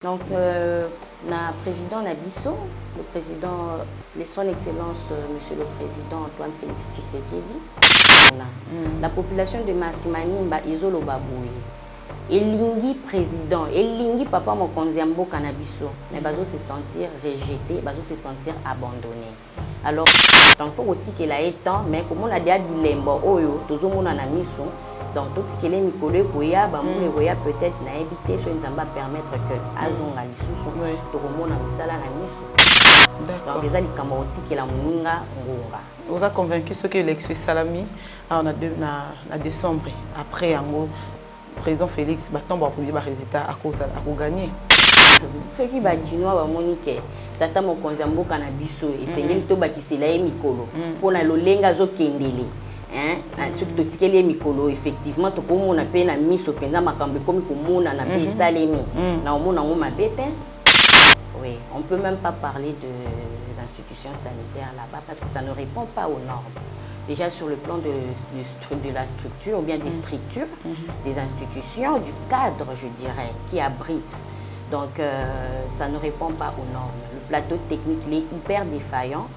Donc, na président Nabiso, le président, son excellence, monsieur le président Antoine Félix Tshisekedi, la population de Masimanimba, Izolo Baboui, Elingi président, Elingi papa mokonzi mboka Nabiso, mais bazo se sentir rejeté, bazo se sentir abandonné. Alors, il faut que la étant, mais comme on a dit à Bilembo, Oyo, tozo mona na miso. Donc, tout ce qui est Mikolo Koya, peut-être n'a évité, soit nous va permettre que Azonga Lisusu, Toromona Misala na Misu. D'accord. Donc, les ali Kamauti qui la Muninga Ngonga. Vous a convaincu ce que l'ex Salami en a décembre après le président Félix Batomba a premier résultat à cause à gagner. Ceux qui va dire nous Monique, tata mokonzi mboka na biso et sengeli to bakisela ye mikolo. Pona lolenga zo kendele. Surtout que les mikolo effectivement to comme on appelle la mise au penza makambe comme komona na pe salemi na omona ngoma bete. Oui, on peut même pas parler des institutions sanitaires là-bas parce que ça ne répond pas aux normes. Déjà sur le plan de la structure ou bien des structures, des institutions, du cadre, je dirais, qui abrite. Donc ça ne répond pas aux normes. Le plateau technique il est hyper défaillant.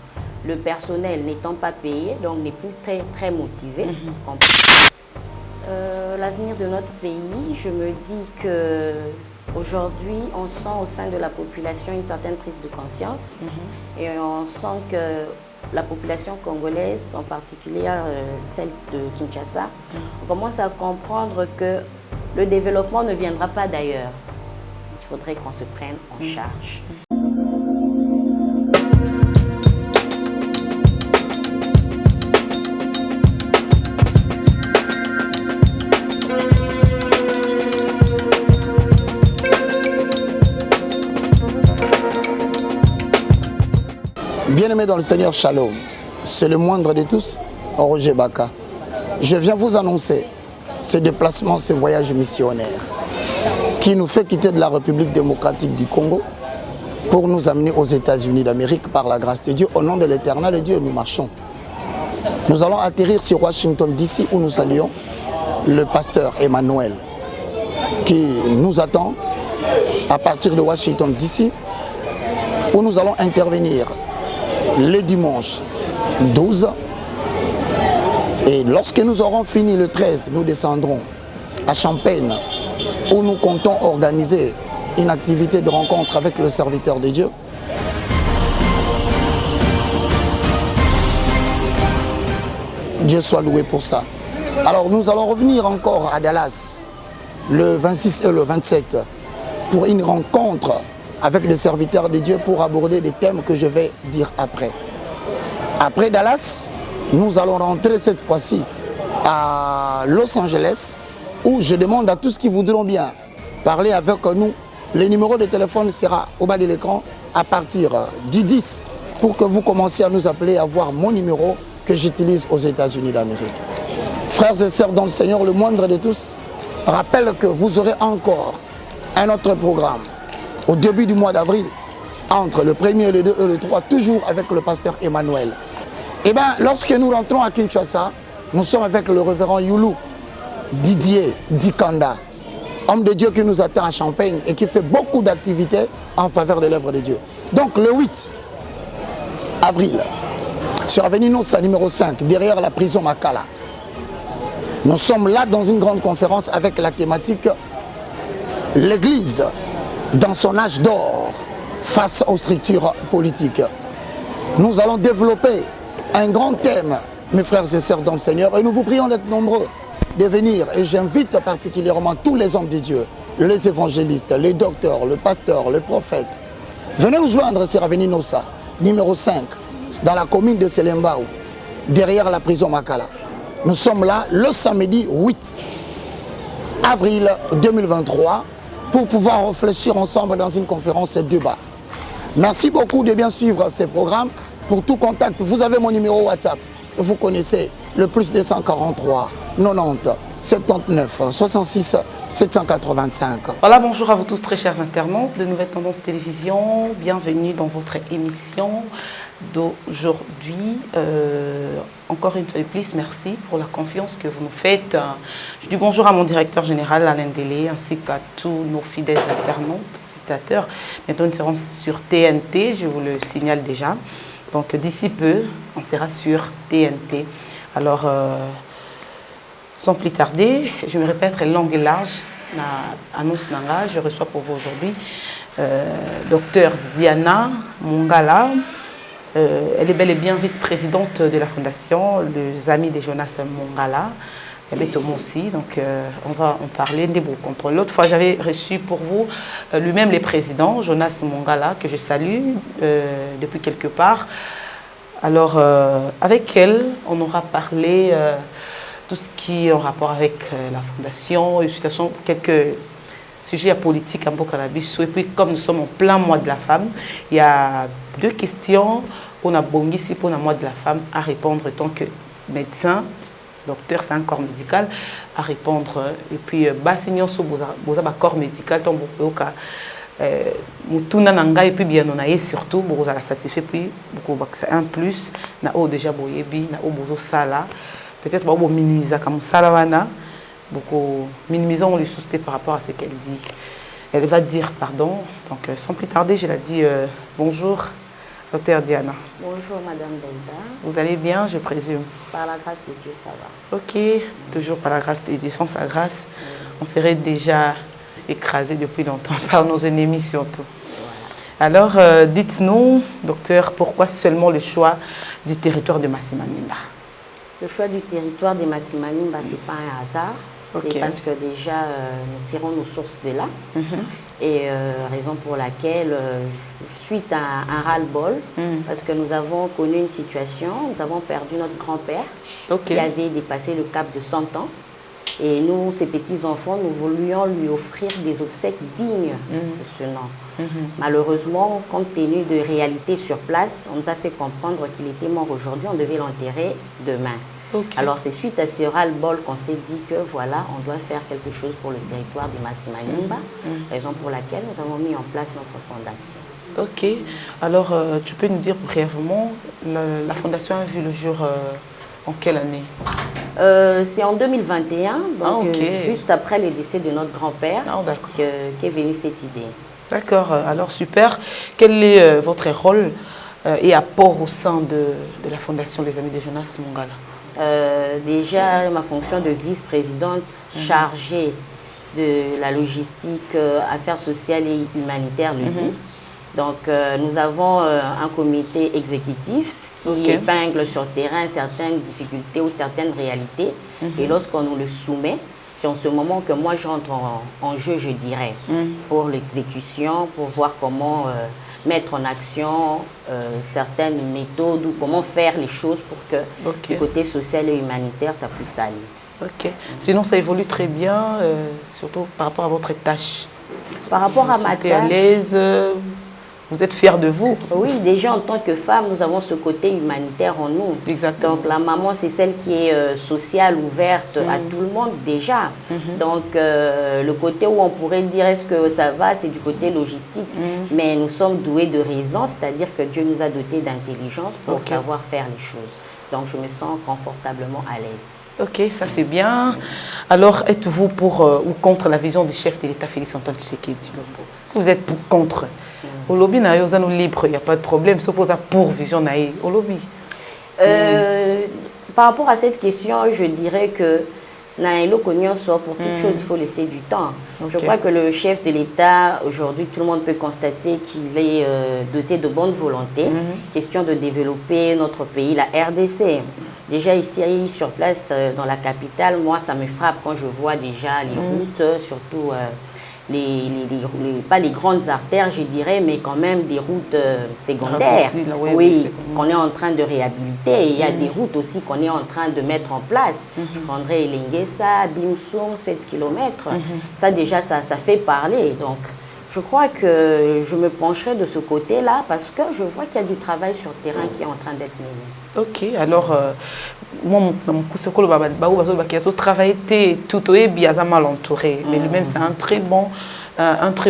Le personnel n'étant pas payé, donc n'est plus très motivé. L'avenir de notre pays, je me dis que aujourd'hui, on sent au sein de la population une certaine prise de conscience et on sent que la population congolaise, en particulier celle de Kinshasa, on commence à comprendre que le développement ne viendra pas d'ailleurs. Il faudrait qu'on se prenne en charge. Bien-aimé dans le Seigneur, Shalom, c'est le moindre de tous, Roger Baka. Je viens vous annoncer ce déplacement, ce voyage missionnaire qui nous fait quitter de la République démocratique du Congo pour nous amener aux États-Unis d'Amérique par la grâce de Dieu. Au nom de l'Éternel Dieu, nous marchons. Nous allons atterrir sur Washington DC où nous saluons le pasteur Emmanuel qui nous attend à partir de Washington DC où nous allons intervenir le dimanche 12 et lorsque nous aurons fini le 13, nous descendrons à Champagne où nous comptons organiser une activité de rencontre avec le serviteur de Dieu. Dieu soit loué pour ça. Alors nous allons revenir encore à Dallas le 26 et le 27 pour une rencontre avec des serviteurs de Dieu pour aborder des thèmes que je vais dire après. Après Dallas, nous allons rentrer cette fois-ci à Los Angeles où je demande à tous qui voudront bien parler avec nous. Le numéro de téléphone sera au bas de l'écran à partir du 10 pour que vous commenciez à nous appeler, à voir mon numéro que j'utilise aux États-Unis d'Amérique. Frères et sœurs dans le Seigneur, le moindre de tous, rappelle que vous aurez encore un autre programme au début du mois d'avril, entre le 1er, le 2 et le 3, toujours avec le pasteur Emmanuel. Et bien, lorsque nous rentrons à Kinshasa, nous sommes avec le révérend Youlou Didier Dikanda, homme de Dieu qui nous attend à Champagne et qui fait beaucoup d'activités en faveur de l'œuvre de Dieu. Donc le 8 avril, sur Avenue Nossa numéro 5, derrière la prison Makala, nous sommes là dans une grande conférence avec la thématique « L'Église dans son âge d'or face aux structures politiques ». Nous allons développer un grand thème, mes frères et sœurs dans le Seigneur, et nous vous prions d'être nombreux de venir. Et j'invite particulièrement tous les hommes de Dieu, les évangélistes, les docteurs, le pasteur, le prophète. Venez nous joindre sur Avenue Nossa, numéro 5, dans la commune de Selembao, derrière la prison Makala. Nous sommes là le samedi 8 avril 2023 pour pouvoir réfléchir ensemble dans une conférence et débat. Merci beaucoup de bien suivre ces programmes. Pour tout contact, vous avez mon numéro WhatsApp. Vous connaissez le plus 243 90 79 66 785. Voilà, bonjour à vous tous très chers internautes de Nouvelles Tendances Télévision. Bienvenue dans votre émission d'aujourd'hui. Encore une fois de plus, merci pour la confiance que vous nous faites. Je dis bonjour à mon directeur général Alain Délé ainsi qu'à tous nos fidèles internautes. téléspectateurs. Maintenant, nous serons sur TNT, je vous le signale déjà. Donc, d'ici peu, on sera sur TNT. Alors, sans plus tarder, je me répète, longue et large, annonce Nanga, je reçois pour vous aujourd'hui Dr Diana Mongala. Elle est bel et bien vice-présidente de la fondation, les Amis de Jonas Mongala. Elle est aussi, donc on va en parler. L'autre fois, j'avais reçu pour vous lui-même le président, Jonas Mongala, que je salue depuis quelque part. Alors, avec elle, on aura parlé tout ce qui est en rapport avec la fondation, quelques sujets politiques un peu cannabis. Et puis, comme nous sommes en plein mois de la femme, il y a 2 questions qu'on a bongi ici pour le mois de la femme à répondre en tant que médecin, docteur, c'est un corps médical, à répondre. Et puis, bassignon sur un corps médical, tant beaucoup mutuna nanga et puis bien on a surtout beaucoup à la satisfait puis beaucoup c'est un plus na o déjà boyebi na o bozo sala peut-être beaucoup minimiser comme sala wana beaucoup minimisons les choses par rapport à ce qu'elle dit. Elle va dire pardon. Donc sans plus tarder, je la dis bonjour docteur Diana. Bonjour madame Delta. Vous allez bien, je présume? Par la grâce de Dieu, ça va. Ok, toujours par la grâce de Dieu. Sans sa grâce, on serait déjà écrasé depuis longtemps par nos ennemis surtout. Voilà. Alors, dites-nous, docteur, pourquoi seulement le choix du territoire de Massimaniba? Le choix du territoire de Massimaniba, ce n'est pas un hasard. C'est parce que déjà, nous tirons nos sources de là. Et raison pour laquelle, suite à un ras-le-bol, parce que nous avons connu une situation, nous avons perdu notre grand-père qui avait dépassé le cap de 100 ans. Et nous, ces petits-enfants, nous voulions lui offrir des obsèques dignes de ce nom. Malheureusement, compte tenu de réalités sur place, on nous a fait comprendre qu'il était mort aujourd'hui, on devait l'enterrer demain. Alors c'est suite à ce ras-le-bol qu'on s'est dit que voilà, on doit faire quelque chose pour le territoire de Massimaniba, raison pour laquelle nous avons mis en place notre fondation. Ok, alors tu peux nous dire brièvement, la fondation a vu le jour en quelle année? C'est en 2021, donc juste après le décès de notre grand-père, qu'est venue cette idée. D'accord, alors super. Quel est votre rôle et apport au sein de la Fondation Les Amis de Jonas Mongala? Déjà, ma fonction de vice-présidente chargée de la logistique, affaires sociales et humanitaires le dit. Donc, nous avons un comité exécutif qui épingle sur terrain certaines difficultés ou certaines réalités. Et lorsqu'on nous le soumet, c'est en ce moment que moi j'entre en jeu, je dirais, pour l'exécution, pour voir comment mettre en action certaines méthodes ou comment faire les choses pour que du côté social et humanitaire, ça puisse aller. Ok. Sinon, ça évolue très bien, surtout par rapport à votre tâche. Par rapport à ma tâche. À l'aise. Vous êtes fière de vous? Oui, déjà en tant que femme, nous avons ce côté humanitaire en nous. Exactement. Donc la maman, c'est celle qui est sociale, ouverte à tout le monde déjà. Donc le côté où on pourrait dire est-ce que ça va, c'est du côté logistique. Mais nous sommes doués de raison, c'est-à-dire que Dieu nous a dotés d'intelligence pour savoir faire les choses. Donc je me sens confortablement à l'aise. Ok, ça c'est bien. Alors, êtes-vous pour ou contre la vision du chef de l'État, Félix-Antoine Tshisekedi? Vous êtes contre? Au lobby, nous sommes libres, il n'y a pas de problème. S'oppose à pour vision au lobby. Par rapport à cette question, je dirais que pour toute chose, il faut laisser du temps. Je crois que le chef de l'État, aujourd'hui, tout le monde peut constater qu'il est doté de bonne volonté. Question de développer notre pays, la RDC. Déjà ici, sur place, dans la capitale, moi, ça me frappe quand je vois déjà les routes, surtout pas les grandes artères, je dirais, mais quand même des routes secondaires, qu'on est en train de réhabiliter. Et il y a des routes aussi qu'on est en train de mettre en place. Je prendrai Elengesa, Bimsung, 7 km. Ça, déjà, ça fait parler. Donc, je crois que je me pencherai de ce côté-là parce que je vois qu'il y a du travail sur le terrain qui est en train d'être mené. Ok, alors, moi, mon coup, c'est que le travail tout est bien mal entouré. Mais lui-même, c'est un très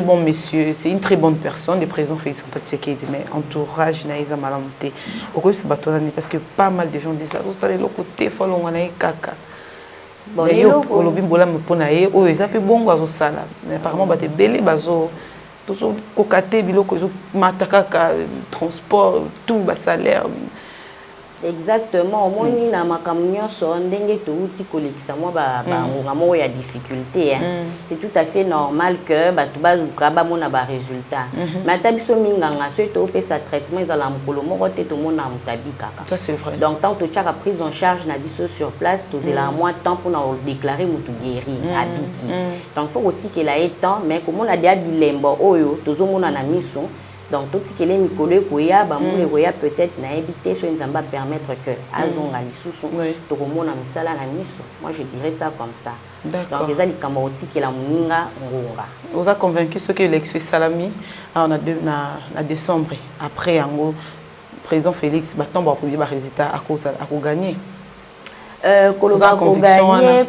bon monsieur, c'est une très bonne personne, le président Félix-Antoine Tshisekedi, mais entourage n'a pas mal entouré. Parce que pas mal de gens disent ça, vous savez, le côté, il faut l'envoyer caca. D'ailleurs, au lobby, me ponaye, oh, ils appellent bon, mais apparemment, ils belé, toujours kokate biloko mataka transport tout bas salaire. Exactement. Moi ni na makamnyo so ndenge to uti kolekisa moi ba ngamo ya difficulté hein. C'est tout à fait normal que ba to bazuka ba mona ba résultat. Mais tabiso minganga so to pesa traitement ezala mukolo moko te to mona mutabi kaka. Ça c'est vrai. Donc tant to tchaka prise en charge na biso sur place to zela moins temps pour na déclarer mutu guéri abiki. Donc faut que la temps mais comme on a déjà bilembo oyo tozo mona na miso. Donc, tout ce qui est mikolo koya, peut-être na éviter soit nzamba permettre que azonga lisusu to komona misala na miso. Moi je dirais ça comme ça. D'accord. Donc les ali kamoti qui la muninga ngonga. Vous a convaincu ce que l'ex Salami on a na décembre après en président Félix maintenant ba premier résultat à cause à gagner.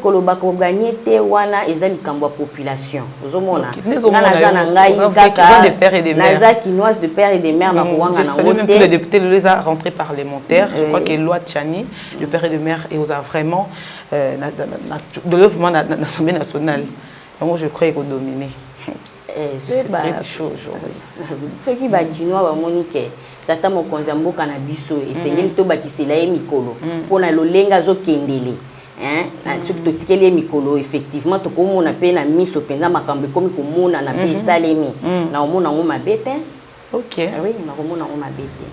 Koloba ko gagner te wana ezali kambo population ozomona na ngai kaka de père et de mère naza kinoise de père et de mère na kuwanga na wote le député les a rentré parlementaire je crois que loi Tchani de père et de mère et a vraiment de l'œuvre na l'Assemblée nationale moi je crois qu'il dominer c'est chaud aujourd'hui ce qui va kinois ba monique tata mokonzi mboka na biso esengeli to bakisela ye mikolo pona lolenga zo kendele hein ce que tikeli mikolo effectivement to komona pe na miso penza makambe komi komona na pe salemi na omona ngoma bete. OK. Oui, na omona ngoma bete.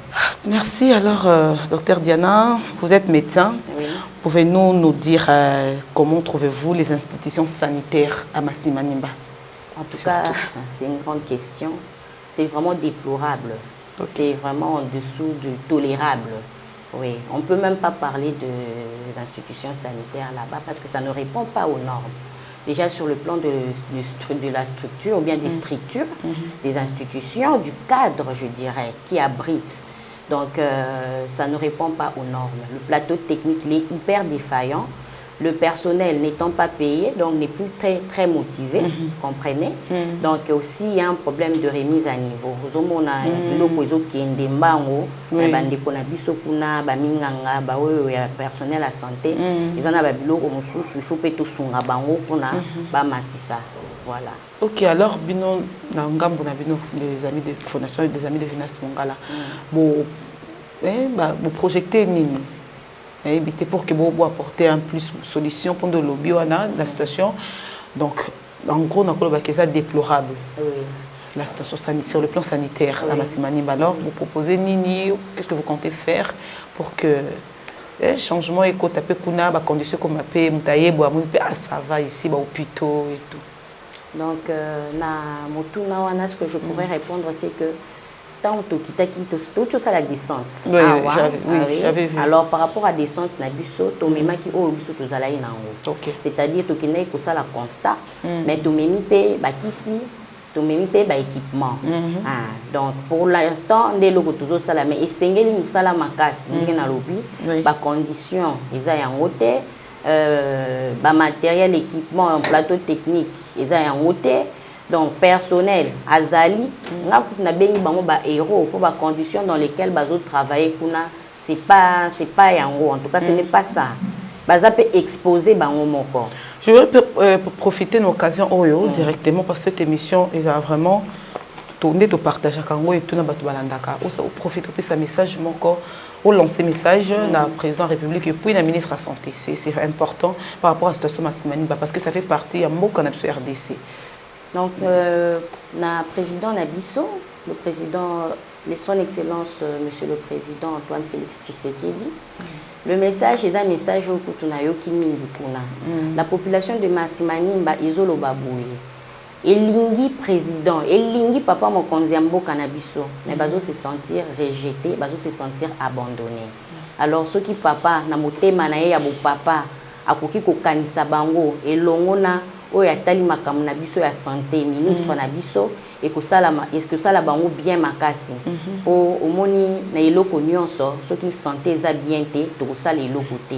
Merci alors docteur Diana, vous êtes médecin. Oui. Pouvez-vous nous dire comment trouvez-vous les institutions sanitaires à Masimanimba? En tout cas, c'est une grande question. C'est vraiment déplorable. Okay. C'est vraiment en dessous du tolérable. Oui, on ne peut même pas parler des institutions sanitaires là-bas parce que ça ne répond pas aux normes. Déjà sur le plan de la structure ou bien des structures, des institutions, du cadre, je dirais, qui abrite. Donc, ça ne répond pas aux normes. Le plateau technique il est hyper défaillant. Le personnel n'étant pas payé, donc n'est plus très motivé, vous comprenez. Donc aussi, il y a un problème de remise à niveau. On a le personnel à santé, ils en ont il faut que tout soit voilà. Ok, alors, bino, les amis de fondation et des amis de Venus Mongala, vous projetez Nini pour que vous apporter un plus de solutions pour le lobby la situation. Donc, en gros, on a ça déplorable. Oui. La situation sur le plan sanitaire à Masimanimba. Alors, vous proposez Nini, qu'est-ce que vous comptez faire pour que changement et côté kuna ba conditions comme appé mutaye bo ça va ici ba hôpitaux et tout. Donc na motuna wana ce que je pourrais répondre c'est que tant que tout ça la descente. Oui, j'avais vu. Alors par rapport à descente na biso to mema ki o biso to zala ina ngo. C'est-à-dire to kinai ko ça la constat mais to memi pe ba kisi to memi pe ba équipement. Donc pour l'instant ndé loko toujours ça la mais esengeli musala makasi ngi na lobby ba condition eza yango te ba matériel équipement en plateau technique eza yango te. Donc personnel azali na bengi bango ba héros pour ba conditions dans lesquelles bazo travailler kuna c'est pas yango en tout cas ce n'est pas ça baza peut exposer bango moko. Je veux profiter de l'occasion directement parce que cette émission est vraiment tourner de partage à Kango et tout na batu balandaka on profite de ce message moko au lancer message na président de la République et puis la ministre de la santé c'est important par rapport à cette situation Masimanimba parce que ça fait partie à moko na RDC. Donc, na président Nabiso, le président, son Excellence, Monsieur le Président Antoine Félix Tshisekedi, le message est un message au Kutunayo Kimingikuna. La population de Masimanimba, Izolo Babouye, Elingi président, Elingi papa Mokonziambo Kanabiso, mais bazo se sentir rejeté, bazo se sentir abandonné. Alors, ceux qui papa, na motema na ye ya bo papa, akoki ko kanisa bango, elongona, o ya tali makamu na biso ya santé ministre na biso et que ça la bango bien makasi po omoni na eloko nyonso soki santé za bien te to ça les lokoté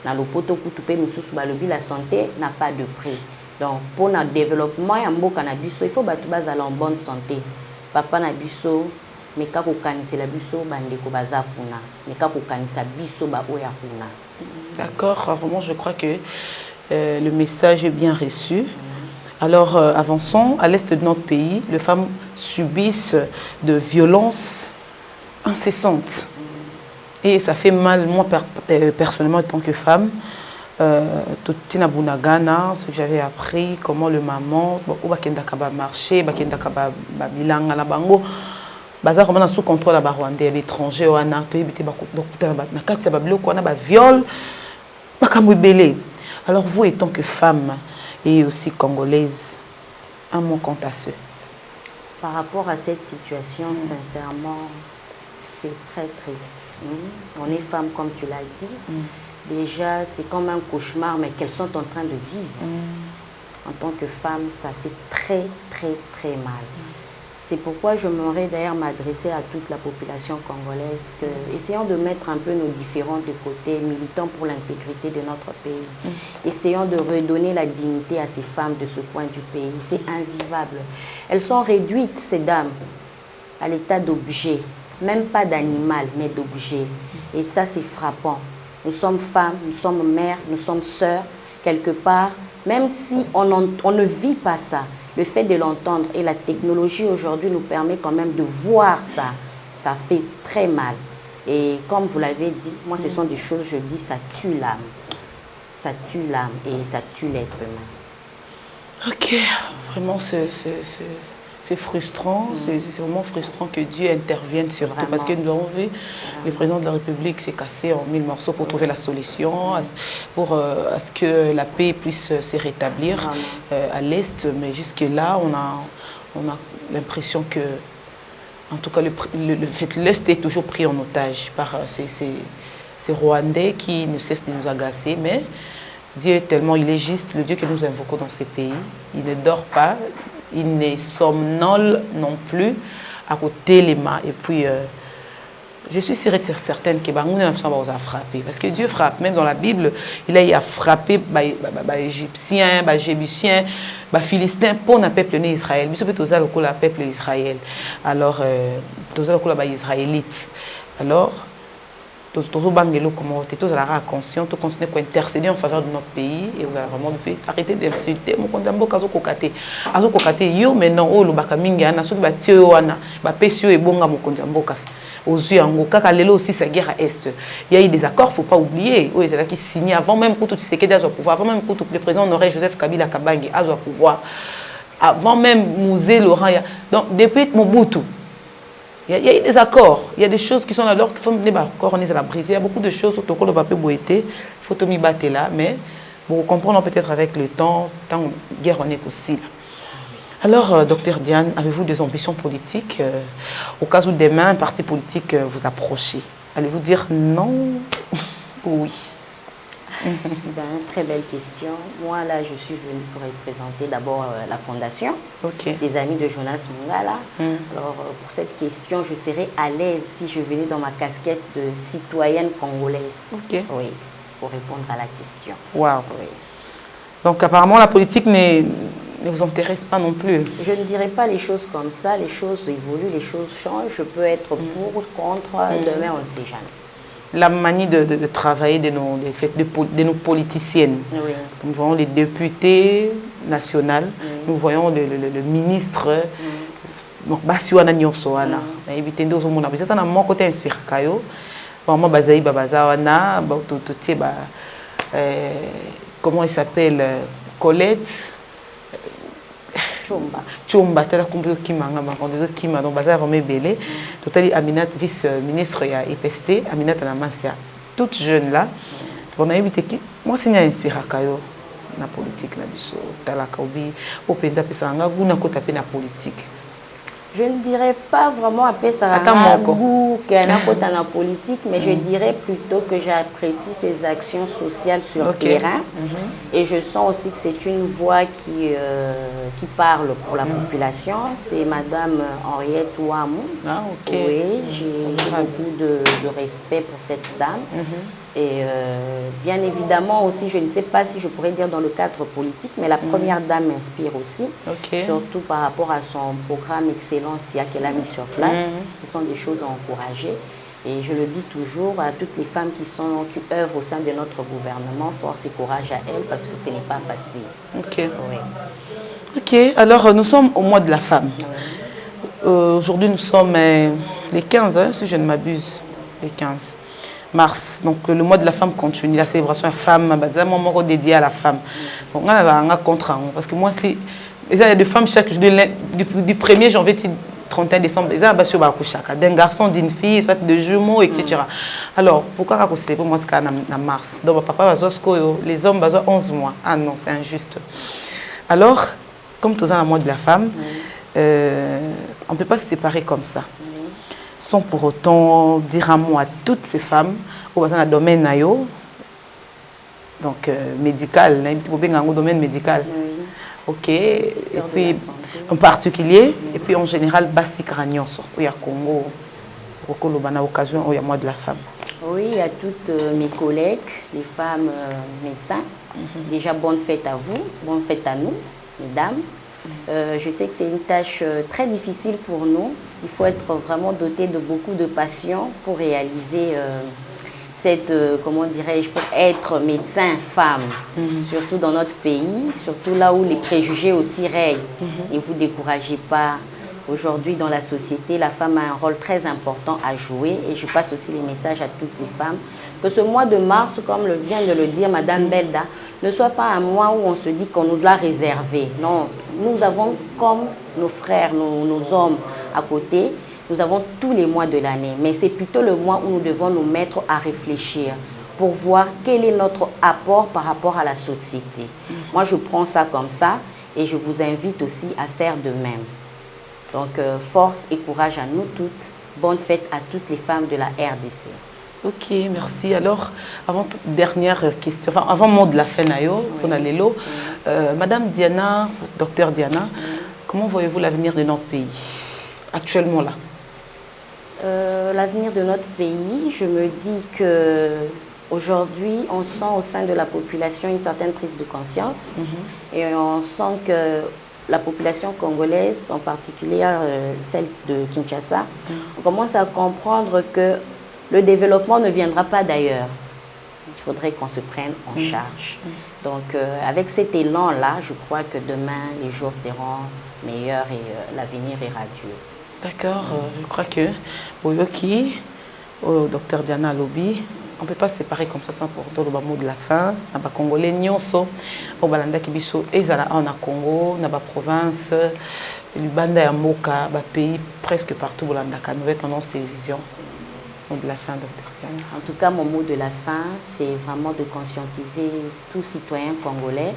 na lopoto kutu pe misusu balobi la santé n'a pas de prix. Donc pour na développement ya mboka na biso il faut batu bazala en bonne santé. Papa na biso meka ko kanisa la biso bandeko baza kuna meka ko kanisa biso ba oya kuna. D'accord, vraiment je crois que le message est bien reçu. Alors, avançons. À l'est de notre pays, les femmes subissent de violences incessantes. Et ça fait mal, moi personnellement, en tant que femme. Tout Tina Bunagana, ce que j'avais appris, comment le maman, où bakenda kaba marché, bakenda kaba bilanga la bango, bazar comment sous contrôle la Rwandais, l'étranger ou ana, to ebité bakuta na kati ba biloko ana ba viol, bakamu belé. Alors vous étant que femme et aussi congolaise, un mot quant à ce. Par rapport à cette situation, sincèrement, c'est très triste. On est femme comme tu l'as dit. Déjà, c'est comme un cauchemar, mais qu'elles sont en train de vivre. En tant que femme, ça fait très, très, très mal. C'est pourquoi je m'aurais d'ailleurs m'adresser à toute la population congolaise, que essayons de mettre un peu nos différends de côté, militants pour l'intégrité de notre pays. Essayons de redonner la dignité à ces femmes de ce coin du pays. C'est invivable. Elles sont réduites, ces dames, à l'état d'objet, même pas d'animal, mais d'objet. Et ça, c'est frappant. Nous sommes femmes, nous sommes mères, nous sommes sœurs, quelque part, même si on ne vit pas ça, le fait de l'entendre et la technologie aujourd'hui nous permet quand même de voir ça. Ça fait très mal. Et comme vous l'avez dit, moi ce sont des choses, je dis, ça tue l'âme. Ça tue l'âme et ça tue l'être humain. Ok, vraiment c'est frustrant, c'est vraiment frustrant que Dieu intervienne surtout. Vraiment. Parce que nous avons vu, le président de la République s'est cassé en 1000 morceaux pour trouver la solution, pour à ce que la paix puisse se rétablir à l'Est. Mais jusque-là, on a l'impression que, en tout cas, l'Est est toujours pris en otage par ces Rwandais qui ne cessent de nous agacer. Mais Dieu est tellement, il est juste, le Dieu que nous invoquons dans ces pays, il ne dort pas. Il ne somnole non plus à côté les mains. Et puis, je suis certaine que nous a frappé. Parce que Dieu frappe. Même dans la Bible, il a frappé les Égyptiens, les Jébusiens, les Philistins pour le peuple d'Israël. Il peut aussi le peuple d'Israël. Alors, les Israélites. Alors, tous allons conscient, tous continuer à intercéder en faveur de notre pays et vous allez vraiment arrêter d'insulter. Mon condambo kazo kokate, azo kokate yo maintenant oh le bakamingi ana soki batio wana ba pesio e bonga mon condambo ka aux yeux en kaka lelo aussi sa guerre à est. Il y a eu des accords, faut pas oublier. Oui, c'est là qui signé avant même pour tout ce qui est au pouvoir, avant même pour tout le président Honoré Joseph Kabila Kabange à pouvoir, avant même Mouzé Laurent. Donc depuis Mobutu. Il y a des accords, il y a des choses qui sont là, alors qu'il faut mener l'accord, on est à la briser. Il y a beaucoup de choses autour de papier boité, il faut tout battre là, mais vous comprenez peut-être avec le temps, tant guerre on est aussi là. Alors, docteur Diane, avez-vous des ambitions politiques au cas où demain un parti politique vous approche? Allez-vous dire non ou oui? Très belle question. Moi, là, je suis venue pour représenter d'abord la fondation des Amis de Jonas Mungala. Alors, pour cette question, je serais à l'aise si je venais dans ma casquette de citoyenne congolaise. Oui, pour répondre à la question. Wow. Oui. Donc, apparemment, la politique ne vous intéresse pas non plus. Je ne dirais pas les choses comme ça. Les choses évoluent, les choses changent. Je peux être pour, contre. Demain, on ne sait jamais. La manie de travailler de nos politiciennes. Oui. Nous voyons les députés nationaux, nous voyons le ministre, comment il s'appelle, Colette Chumba, tela kumbuyo kimanga makondezo kima donc bazar romé belé totali Aminat vice-ministre ya EPST Aminat Namasia toute jeune là on a évité qui moi c'est inspiré kayo na politique na biso tala kaubi openza pesa nga guna ko taper na politique. Je ne dirais pas vraiment appeler ça un goût qu'un côté en politique, mais je dirais plutôt que j'apprécie ses actions sociales sur le terrain. Et je sens aussi que c'est une voix qui parle pour la population. C'est Madame Henriette Ouamou. Oui, j'ai beaucoup de respect pour cette dame. Et bien évidemment aussi, je ne sais pas si je pourrais dire dans le cadre politique, mais la première dame m'inspire aussi, surtout par rapport à son programme Excellence qu'elle a mis sur place. Ce sont des choses à encourager. Et je le dis toujours à toutes les femmes qui œuvrent au sein de notre gouvernement, force et courage à elles parce que ce n'est pas facile. Oui. Ok, alors nous sommes au mois de la femme. Aujourd'hui, nous sommes les 15, hein, si je ne m'abuse, les 15 mars. Donc, le mois de la femme continue, la célébration de la femme, c'est un moment dédié à la femme. Donc, on a un contre, parce que moi, il y a des femmes chaque jour, du 1er janvier 31 décembre, d'un garçon, d'une fille, soit de jumeaux, etc. Alors, pourquoi on célèbre moi en mars? Donc, papa va les hommes va 11 mois. Ah non, c'est injuste. Alors, comme tous dans le mois de la femme, on ne peut pas se séparer comme ça. Sans pour autant dire un mot à toutes ces femmes au domaine donc médical, un domaine médical. Ok, et puis en particulier, et puis en général, basique ragnoso, où il y a Congo, au occasion où il y a mois de la femme. Oui, à toutes mes collègues, les femmes médecins. Déjà, bonne fête à vous, bonne fête à nous, mesdames. Je sais que c'est une tâche très difficile pour nous. Il faut être vraiment doté de beaucoup de passion pour réaliser cette, comment dirais-je, pour être médecin femme, surtout dans notre pays, surtout là où les préjugés aussi règnent. Ne vous découragez pas. Aujourd'hui, dans la société, la femme a un rôle très important à jouer et je passe aussi les messages à toutes les femmes. Que ce mois de mars, comme vient de le dire Madame Belda, ne soit pas un mois où on se dit qu'on nous l'a réservé. Non, nous avons comme nos frères, nos hommes à côté, nous avons tous les mois de l'année. Mais c'est plutôt le mois où nous devons nous mettre à réfléchir pour voir quel est notre apport par rapport à la société. Moi, je prends ça comme ça et je vous invite aussi à faire de même. Donc, force et courage à nous toutes. Bonne fête à toutes les femmes de la RDC. Ok, merci. Alors, avant dernière question, enfin, avant mot de la fin, Madame Diana, docteur Diana, comment voyez-vous l'avenir de notre pays, actuellement là? L'avenir de notre pays, je me dis que aujourd'hui, on sent au sein de la population une certaine prise de conscience et on sent que la population congolaise, en particulier celle de Kinshasa, on commence à comprendre que le développement ne viendra pas d'ailleurs. Il faudrait qu'on se prenne en charge. Donc, avec cet élan-là, je crois que demain, les jours seront meilleurs et l'avenir est radieux. D'accord, je crois que Boyoki, au docteur Diana Lobi, on ne peut pas se séparer comme ça sans pour le mot de la fin. On a Congolais, Nyonso, au Balanda Kibiso, et on a Congo, on a province, le Banda Yamoka, pays presque partout, Balanda, nouvelle tendance télévision. Mot de la fin, docteur Diana. En tout cas, mon mot de la fin, c'est vraiment de conscientiser tout citoyen congolais.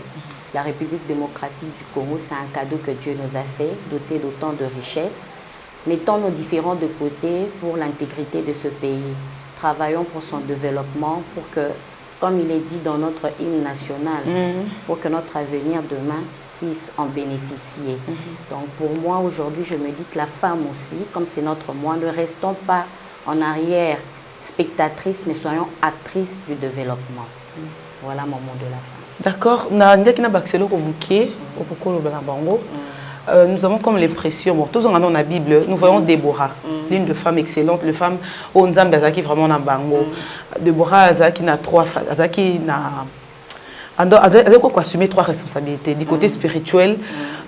La République démocratique du Congo, c'est un cadeau que Dieu nous a fait, doté d'autant de richesses. Mettons nos différends de côté pour l'intégrité de ce pays. Travaillons pour son développement, pour que, comme il est dit dans notre hymne national, pour que notre avenir demain puisse en bénéficier. Donc pour moi, aujourd'hui, je me dis que la femme aussi, comme c'est notre mois, ne restons pas en arrière spectatrices, mais soyons actrices du développement. Voilà mon mot de la fin. D'accord. Nous avons comme l'impression, bon, tous dans la Bible, nous voyons Déborah, l'une de femmes excellentes, le femme au Nzambe Azaki vraiment na bango. Déborah Azaki na trois, Azaki na, Azaki quoi assumer trois responsabilités. Du côté spirituel,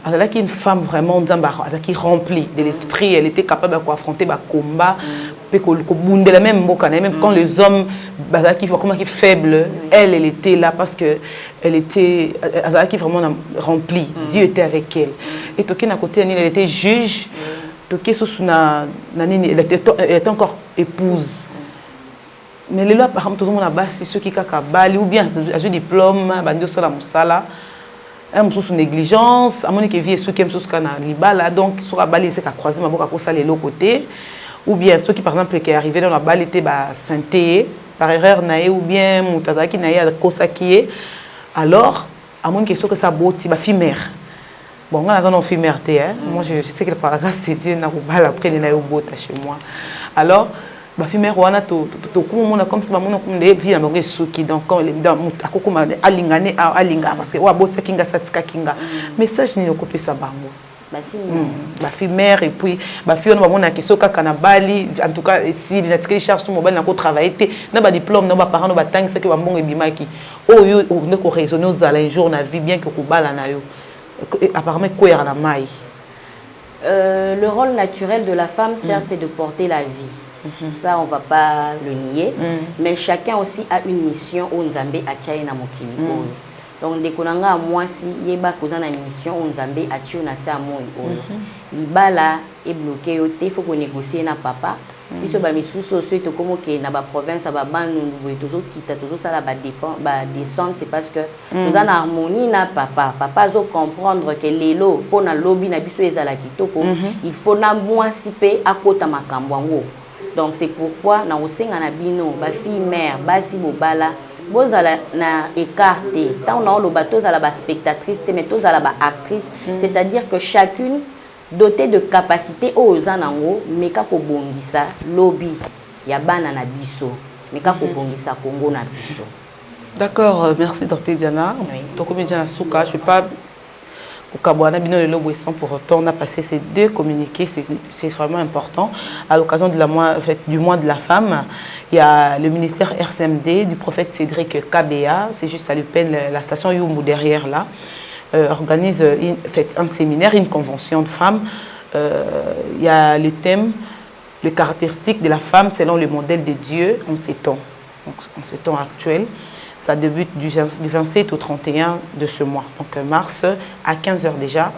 Azaki une femme vraiment Nzambe Azaki remplie de l'esprit, elle était capable d'affronter des combats, de la même boca, même quand les hommes Azaki comment qui faible, elle était là parce que elle était Azaki vraiment remplie. Dieu était avec elle. Et Toké à côté, elle était juge. Toké elle était encore épouse. Mais les lois, par exemple, tout le monde a bas, c'est ceux qui ont ou bien un diplôme, un sous négligence, à mon qui vit ceux qui aiment sous libala, donc sur la balle, c'est qu'à croiser ma boca à l'autre côté, ou bien ceux qui, par exemple, qui arrivaient dans la balle étaient synthé, par erreur, ou bien Moutazaki naïe à Kosaki, alors, à mon question que ça botte, fille mère. Bon, on a une fille mère, moi je sais que par la grâce de Dieu, n'a pas après les naïe chez moi. Alors, ma fille mère wana to comme ça maman comme des vie na suki donc quand akoko ma alingane alinga parce que wa botsa kinga satika kinga message ni okopé sa bango ma fille mère et puis ma fille on va mona question kaka na bali en tout cas si il a tiré charge tout mobile na ko travailler té na ba diplôme na ba parents na ba tang ça que ba mbongo bimaki oyo ne ko raisonner aux ala un jour na vie bien que ko bala na yo apparemment quoi à la maille. Le rôle naturel de la femme, certes, c'est de porter la vie. Ça, on ne va pas le nier. Mais chacun aussi a une mission où Nzambe a tchaye na mokili. Donc, dès qu'on a moi si yeba kozana mission où Nzambe a tchaye na sa moi. Libala est bloqué, il faut qu'on négocie na papa. Biso ba misusu aussi to comme que na ba province ba banu tozo kita tozo sala ba dépend ba descendre, c'est parce que nous en harmonie na papa zo comprendre que lelo pona lobby na biso ezala kitoko il faut na mwasi pe akota makambo ngo. Donc c'est pourquoi na osenga na bino ba fille mère basi bobala bozala na écarté tant on a le bateau za la ba spectatrice mais tous à la ba actrice, c'est-à-dire que chacune doté de capacité aux anango meka ko bongisa lobby ya bana na biso meka ko bongisa Congo na biso. D'accord, merci Dr Diana. Donc comme Diana Souka, je ne vais pas au Kabouana Bino le Lobo sans pour autant on a passé ces deux communiqués, c'est vraiment important. À l'occasion de du mois de la femme, il y a le ministère RCMD du prophète Cédric Kabea, c'est juste à l'UPEN, la station Youmou derrière là. Organise un séminaire, une convention de femmes. Il y a le thème, les caractéristiques de la femme selon le modèle de Dieu en ces temps, en ces temps actuels. Ça débute du 27 au 31 de ce mois, donc mars à 15h déjà,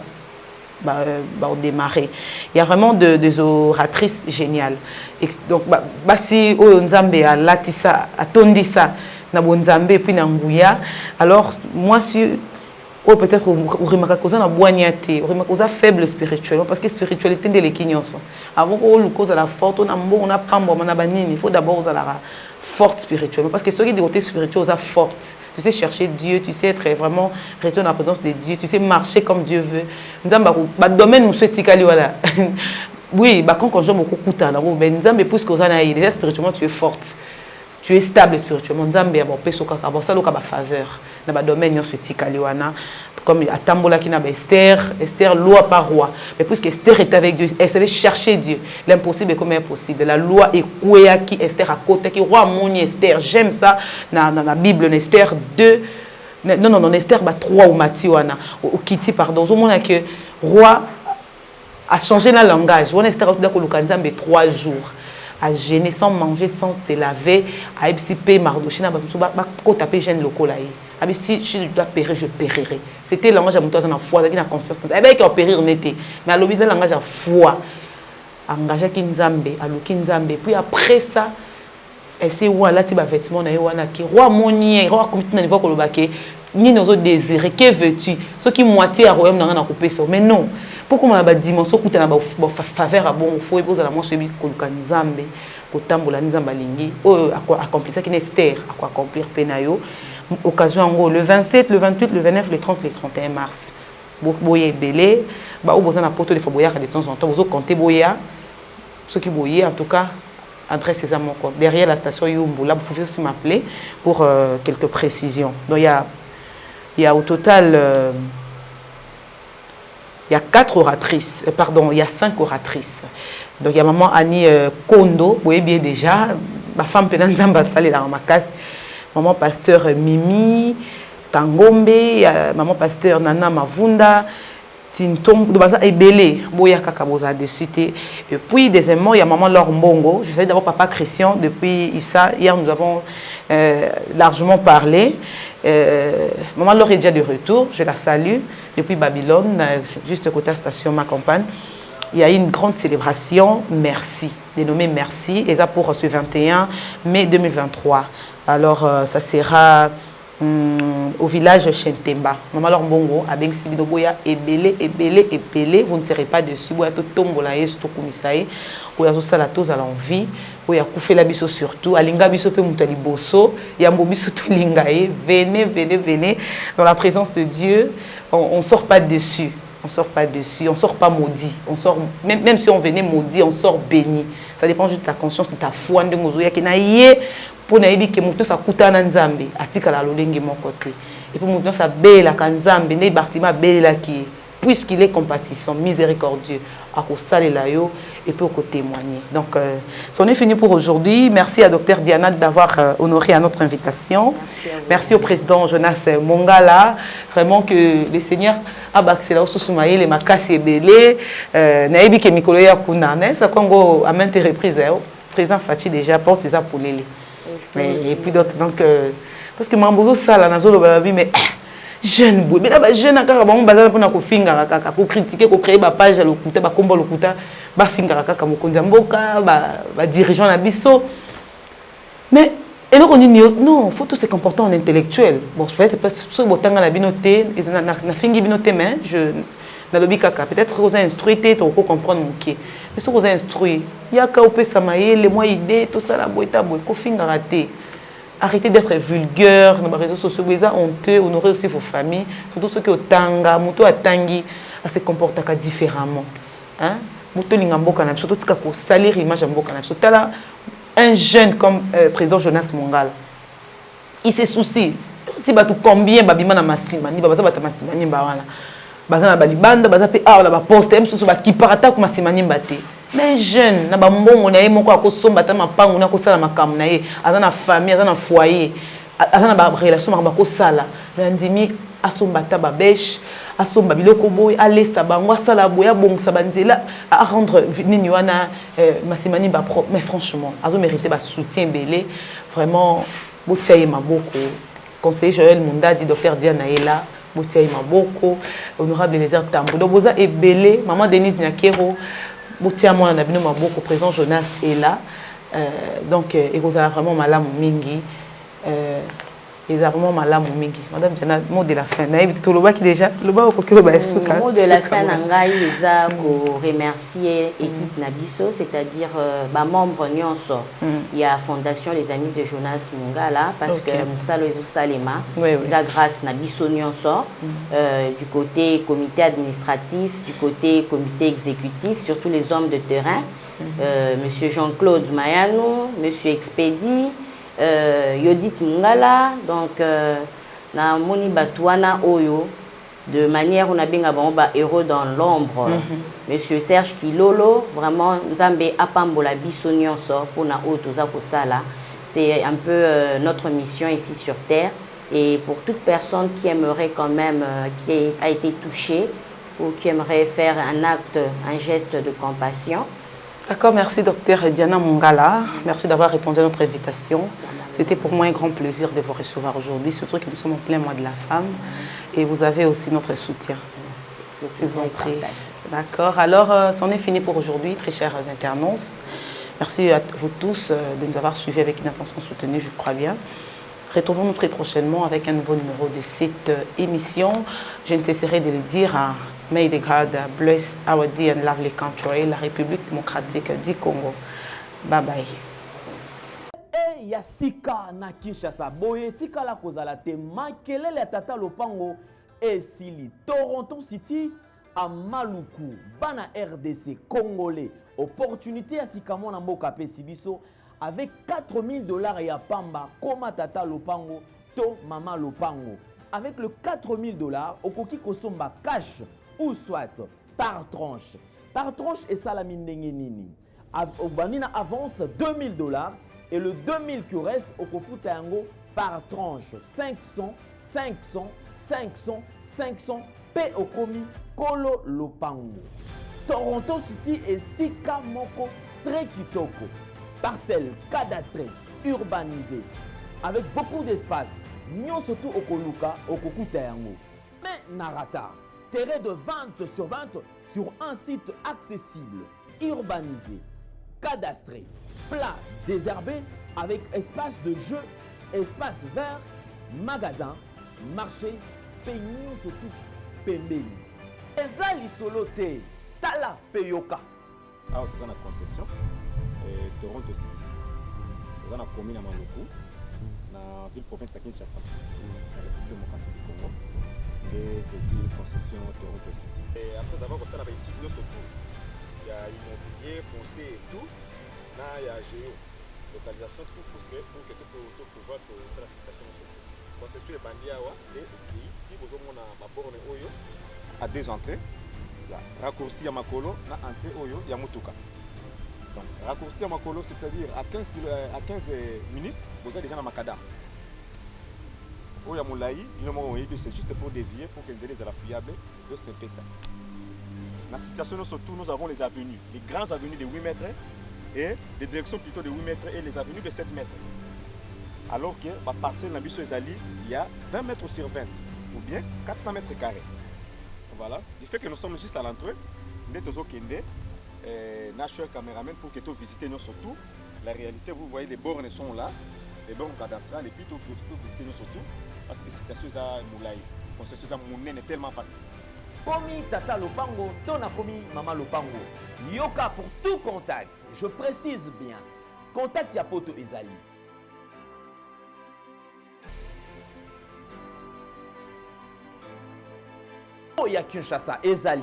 au démarrer. Il y a vraiment des oratrices géniales. Donc, si Nzambe a latissa, a tondissa, na Nzambe puis na Nguya, alors moi si ou peut-être au remarquer na boignate, au remarquer faible spirituellement parce que spiritualité de l'équignos. Avant qu'on le cause à la forte, on a pas bon, on a banini. Il faut d'abord aux la forte spirituellement parce que ceux qui côté spirituel sont fortes. Tu sais chercher Dieu, tu sais être vraiment rester dans la présence de Dieu, tu sais marcher comme Dieu veut. Nous avons domaine nous souhaite tikali voilà. Oui, quand je me couta là, mais nous avons plus que ça déjà spirituellement tu es forte. Tu es stable spirituellement. Nzambe ya bopeso kaka bosa loka ba faveur na ba domaine yo sutikali wana comme atambola ki na ba Esther loi par roi. Mais puisque Esther est avec Dieu, elle savait chercher Dieu. L'impossible est comme impossible. La loi est kouya qui Esther à côté qui roi moni Esther. J'aime ça na Bible Esther 2 non Esther ba 3 ou Mati wana au kiti pardon. Au moment que roi a changé le langage. On Esther a tout d'accord le Nzambe 3 jours. À gêner sans manger, sans se laver, à épsiper, mardocher, à taper gêne local. Si je dois périr, je périrai. C'était le langage à mon toit, foi, qui n'a confiance. Eh bien, qui a périr, on était. Mais à l'objet, le langage à foi. Engagé Kinzambe, à l'Okinzambe. Puis après ça, c'est où là, tu vas vêtements, qui roi monier, roi comme tu n'as pas colobake, ni nos autres désirs. Que veux-tu? Ceux qui moitié à royaume n'ont coupé ça. Mais non. Pourquoi on a une dimension où on a une faveur à bon, il faut que la manche de Nzambe, Kotambola Nzamba Lingi, accomplir ça qui est Esther, à accomplir Penayo. Occasion le 27, le 28, le 29, le 30, le 31 mars. Boye Belé, où vous avez un poteau de Faboya de temps en temps, vous comptez Boya, ceux qui boyent en tout cas, adressez à mon compte. Derrière la station Yumbu, là vous pouvez aussi m'appeler pour quelques précisions. Donc il y a au total. Il y a 4 oratrices, pardon, il y a 5 oratrices. Donc il y a maman Annie Kondo, vous voyez bien déjà, ma femme Penanzamba Salé dans ma casse, maman pasteur Mimi Kangombe, maman pasteur Nana Mavunda, Tintom, de base Ebele, Boya Kakaboza dessus. Et puis deuxièmement, il y a maman Laure Mbongo, je sais d'abord papa Christian, depuis USA, hier nous avons largement parlé. Maman Laure est déjà de retour, je la salue depuis Babylone, juste à côté de la station ma compagne. Il y a une grande célébration, merci, dénommée Merci, et ça pour ce 21 mai 2023. Alors ça sera au village Chentemba. Maman Laure Mbongo, avec Sibidoboya, Ebele, vous ne serez pas dessus, vous avez tout tombola, tout komisaï, vous avez tout ça à l'envie. Il y a Koufé la biso surtout, Alinga biso pe moutali bosso, il y a Mobiso tout lingae, venez, dans la présence de Dieu, on ne sort pas dessus, on ne sort pas maudit, on sort, même si on venait maudit, on sort béni. Ça dépend juste de ta conscience, de ta foi, de mozoya qui n'a yé, pour n'aider que mouton sa kuta nanzambe, atika la lolenge mon côté. Et pour mouton sa belle la kanzambe, ne bartima belle la qui, puisqu'il est compatissant, miséricordieux, à cause la yo. et peut témoigner. Donc, c'en est fini pour aujourd'hui. Merci à Dr Diana d'avoir honoré à notre invitation. Merci au président Jonas Mongala. Vraiment que le Seigneur a baxé là sous maïe les makasi belé. Naïbi que Mikolo ya kunane. Ça Congo à maintes reprises. Président Fachi déjà porte ça pour les. Et puis d'autres donc parce que Mambozo ça là nazo le mais jeune boy mais là jeune akaka ba bazana pona ko finga kaka ko critiquer ko créer ba page le kuta ba kombo le kuta ba finga kaka mokonza mboka ba dirigeant na biso mais et donc on dit non faut tout se comporter en intellectuel bon peut-être pas ce botanga la binoté na fingi binoté mais je na lobi kaka peut-être aux instruité to ko comprendre mon qui mais ce aux instruit ya ka opé samaye les mois idée tout ça la boita boy ko finga raté. Arrêtez d'être vulgaire dans les réseaux sociaux, vous êtes honteux, honorez aussi vos familles, surtout ceux qui ont tanga, muto a tangi, à se comporter différemment. Hein? Muto lingamboka na surtout tika ko salir image mboka na surtout là un jeune comme président Jonas Mongala. Il se soucie. Tu vas tout combien babima na masima, ni babaza bata masima ni bawana. Baza na balibanda, baza pe ah la ba poste, même sous ba kiparata ko masima ni mbate. Mais jeune, na ba mbongo na ye moko akosomba ta mapango na kosala makamu na ye, aza na famille, aza na foyer, aza na ba relation ba kosala. Na ndimi asomba ta ba bêche, asomba biloko boy, alesa bango asala boya bongsa banzela à rendre nini wana masimani ba propre. Mais franchement, azo mérité ba soutien belé, vraiment botiaye maboko. Conseiller Joël Munda dit docteur Diana Ela, botiaye maboko, honorable Lézard Tambo. Donc boza e belé, maman Denise Nyakero. Boutiamo na bino maboko président Jonas est là donc et vous avez vraiment malamu mingi ils ont vraiment malamu mingi madame Diana mot de la fin naïbi tout le bas qui déjà le bas au le bas souka mot de la fin nangai eza ko remercier équipe Nabiso c'est-à-dire ba membre nyonso il y a fondation les amis de Jonas Mongala parce que musalo ezo salema eza grâce Nabiso nyonso du côté comité administratif du côté comité exécutif surtout les hommes de terrain monsieur Jean-Claude Mayano monsieur Expédie Yodit Mungala, donc na moni batouana oyo de manière on a bien héros dans l'ombre. Monsieur Serge Kilolo, vraiment Nzambe apambola biso nyonso pour na otoza kosala. C'est un peu notre mission ici sur terre et pour toute personne qui aimerait quand même qui a été touchée ou qui aimerait faire un acte, un geste de compassion. D'accord, merci docteur Diana Mongala. Merci d'avoir répondu à notre invitation. C'était pour moi un grand plaisir de vous recevoir aujourd'hui, surtout que nous sommes en plein mois de la femme et vous avez aussi notre soutien. Merci. Je vous en prie. D'accord, alors c'en est fini pour aujourd'hui, très chers internautes. Merci à vous tous de nous avoir suivis avec une attention soutenue, je crois bien. Retrouvons-nous très prochainement avec un nouveau numéro de cette émission. Je ne cesserai de le dire, May the God bless our dear and lovely country, la République démocratique du Congo. Bye bye. Yasika na Kinshasa boye tikala kozala te makelele tata lopango esili Toronto City à Maluku bana RDC congolais opportunité ya sikamo na mboka pe sibiso avec $4000 ya pamba koma tata lopango to mama lopango avec le $4000 okoki kosomba cash ou soit par tranche et salami ndenge nini obanina avance $2000 et le 2000 qui reste au Kofutango par tranche 500 P au komi Kolo Lopango. Toronto City et Sika Moko très kitoko. Parcelle cadastrée, urbanisée, avec beaucoup d'espace. Nyon surtout au Koluka, au Kokutayango. Mais Narata, terrain de vente sur un site accessible, urbanisé, cadastré, plat, désherbé, avec espace de jeu, espace vert, magasin, marché, peignon surtout pembeni. Ezali solote, tala peyoka. Alors, tu as une concession, Toronto City. Tu as une commune à Maluku, dans la ville province de Kinshasa, dans la République démocratique du Congo. Et une concession Toronto City. Et après avoir fait la petite surtout, il y a immobilier, foncier et tout. Il y a géo, localisation, tout pour que tu peux pouvoir la situation. Concession est bandit et si vous avez ma borne Oyo, à deux entrées, raccourci à Makolo, na entrée Oyo, il y a Mutuka. Donc, raccourci à Makolo, c'est-à-dire à 15 minutes, vous êtes déjà dans Makada. Au Yamoulaï, c'est juste pour dévier, pour que les affiliables, c'est un peu ça. Dans la situation, surtout, nous avons les avenues, les grandes avenues de 8 mètres et des directions plutôt de 8 mètres et les avenues de 7 mètres. Alors que la parcelle dans Bissou-Ezali, il y a 20 mètres sur 20 ou bien 400 mètres carrés. Voilà. Du fait que nous sommes juste à l'entrée, nous sommes National Cameraman pour que tu visites nous surtout. La réalité, vous voyez, les bornes sont là, les bornes cadastrales, et puis tu visiter nous surtout parce que c'est une chose à Moulaï. C'est une chose à Mounen est tellement facile. Komi Tata Lopango, Tona Komi Mama Lopango. Yoka pour tout contact. Je précise bien. Contact Yapoto Ezali. Ya Kinshasa Ezali.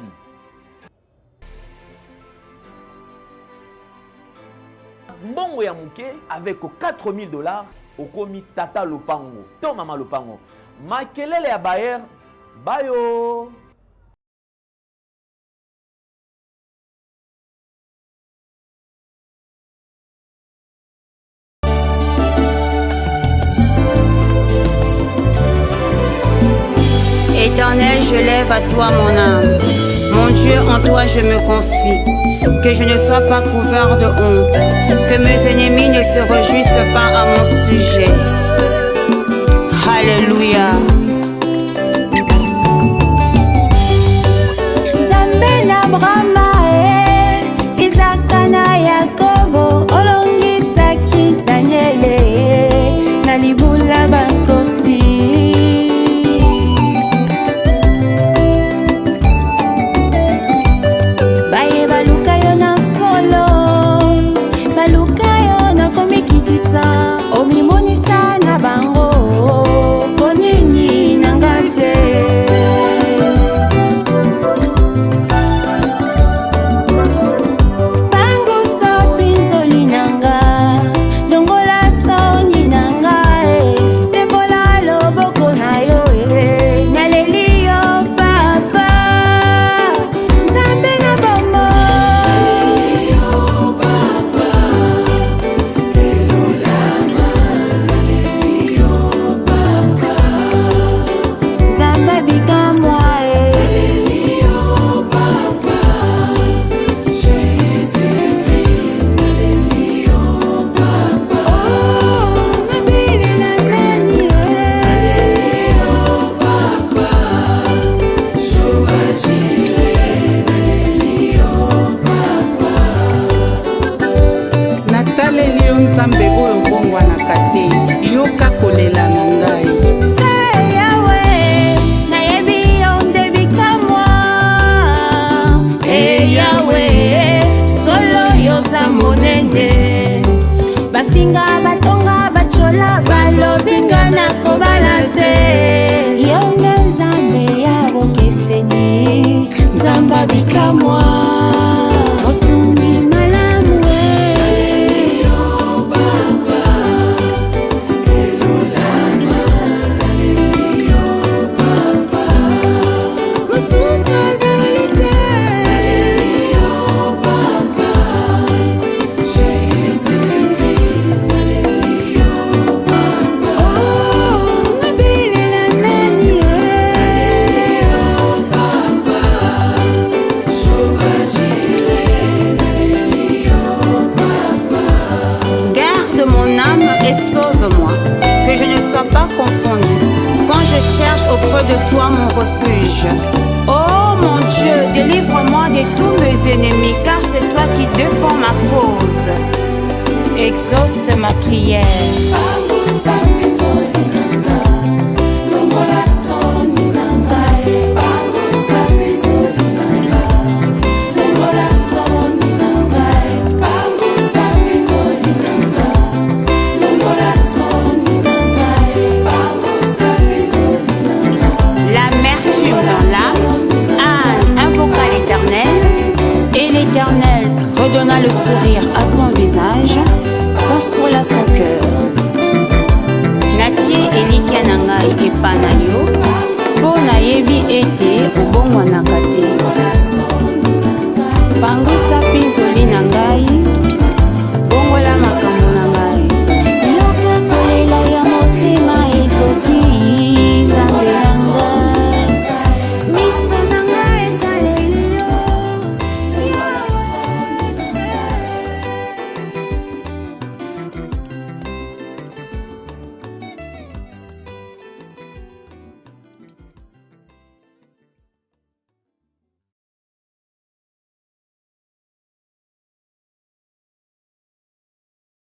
Mbongo ya muke avec $4000 au komi Tata Lopango. To Mama Lopango. Makelele ya Bayer. Bayo. Éternel, je lève à toi mon âme. Mon Dieu, en toi je me confie. Que je ne sois pas couvert de honte. Que mes ennemis ne se réjouissent pas à mon sujet. Alléluia. Zambena Brahma Isaac na Yakobo Olongi Saki Daniele Nalibula Bakosi. Omimonisa na bango konini nangate. Bango so pinzoli nanga longola soni nanga sembola loboko na yo naleli yo papa Nzambe na bombo. Nzambe oyo bongwa na kate yoka kolela na ngai. Yawe nayebi yo nde bikamwa. Yawe solo yoza monene. Bafinga batonga bachola balobinga na kobala te. Yo nde Nzambe ya bokeseni. Nzamba bikamwa osumbi malamu. Auprès de toi mon refuge. Oh mon Dieu, délivre-moi de tous mes ennemis, car c'est toi qui défends ma cause. Exauce ma prière. Redonna le sourire à son visage, consola son cœur. Natie elikia na ngai epa na yo, mpo nayebi ete obongwanaka te. Pangwisa pinzoli na ngai